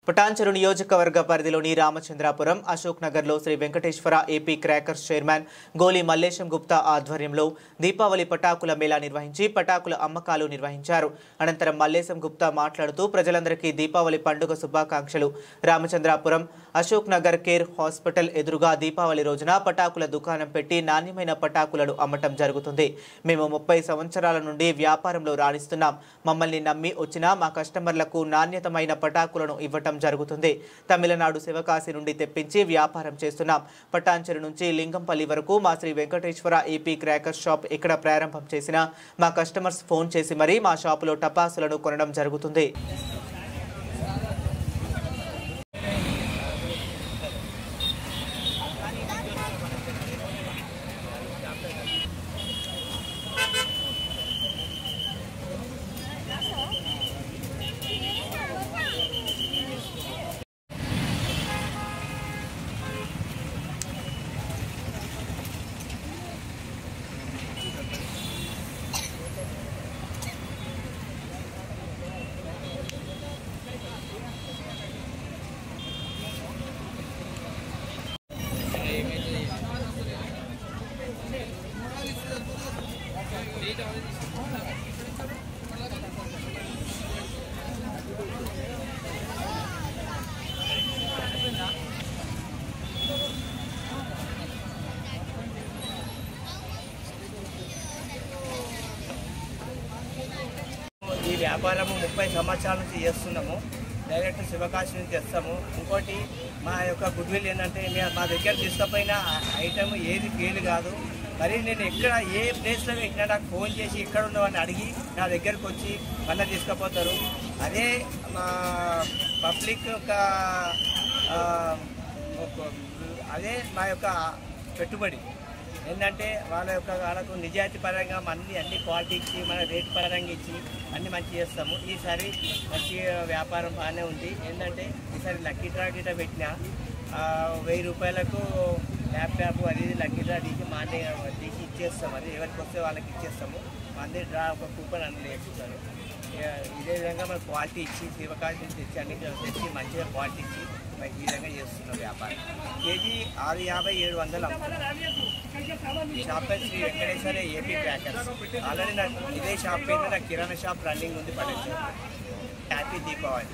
పటాన్చెరు నియోజకవర్గ పరిధిలోని రామచంద్రాపురం, అశోక్ నగర్లో Shri Venkateshwara AP crackers chairman Goli Mallesham Gupta ఆధ్వర్యంలో దీపావళి పటాకుల మేళా నిర్వహించి పటాకుల అమ్మకాలు నిర్వహించారు. అనంతరం మల్లేశం గుప్తా మాట్లాడుతూ ప్రజలందరికీ దీపావళి పండుగ శుభాకాంక్షలు. రామచంద్రాపురం అశోక్ నగర్ కేర్ హాస్పిటల్ ఎదురుగా దీపావళి రోజున పటాకుల దుకాణం పెట్టి నాణ్యమైన పటాకులను అమ్మటం జరుగుతుంది. మేము 30 సంవత్సరాల నుండి వ్యాపారంలో రాణిస్తున్నాం. మమ్మల్ని నమ్మి వచ్చిన మా కస్టమర్లకు నాణ్యతమైన పటాకులను ఇవ్వటం జరుగుతుంది. తమిళనాడు శివకాశి నుండి తెప్పించి వ్యాపారం చేస్తున్నాం. పటాన్చెరు నుంచి లింగంపల్లి వరకు మా Shri Venkateshwara AP cracker shop ఇక్కడ ప్రారంభం చేసిన మా కస్టమర్స్ ఫోన్ చేసి మరీ మా షాపులో టపాసులను కొనడం జరుగుతుంది. ఈ వ్యాపారము 30 సంవత్సరాల నుంచి చేస్తున్నాము. డైరెక్ట్ శివకాశి నుంచి తెస్తాము. ఇంకోటి మా యొక్క గుడ్విల్ ఏంటంటే మా దగ్గర తీసుకపోయిన ఐటమ్ ఏది ఫెయిల్ కాదు. మరి నేను ఎక్కడ ఏ ప్లేస్లో పెట్టినా నాకు ఫోన్ చేసి ఇక్కడ ఉన్నవాడిని అడిగి నా దగ్గరకు వచ్చి మళ్ళీ తీసుకుపోతారు. అదే మా పబ్లిక్ యొక్క అదే మా యొక్క పెట్టుబడి ఏంటంటే వాళ్ళకు నిజాయితీ పరంగా అన్ని క్వాలిటీ ఇచ్చి మన రేటు పరంగా ఇచ్చి అన్నీ మంచి చేస్తాము. ఈసారి మంచి వ్యాపారం బాగానే ఉంది. ఏంటంటే ఈసారి లక్కీ డ్రా గిట్ట పెట్టిన 1000 రూపాయలకు ల్యాప్టాప్ అది లక్కీ డ్రా తీసి ఇచ్చేస్తాము. అది ఎవరికి వస్తే వాళ్ళకి ఇచ్చేస్తాము. మంది డ్రా ఒక కూపన్ అన్నీ వేస్తారు. ఇదే విధంగా మన క్వాలిటీ ఇచ్చి శివకాశి తెచ్చి అన్ని తెచ్చి మంచిగా క్వాలిటీ ఇచ్చి ఈ విధంగా చేస్తున్నాం వ్యాపారం. కేజీ 650-700 ఈ షాప్ పేరు Shri Venkateshwara AP crackers. Already నాకు ఇదే షాప్ పేరు నాకు కిరాణా షాప్ రన్నింగ్ ఉంది. పడచ్చు. హ్యాపీ దీపావళి.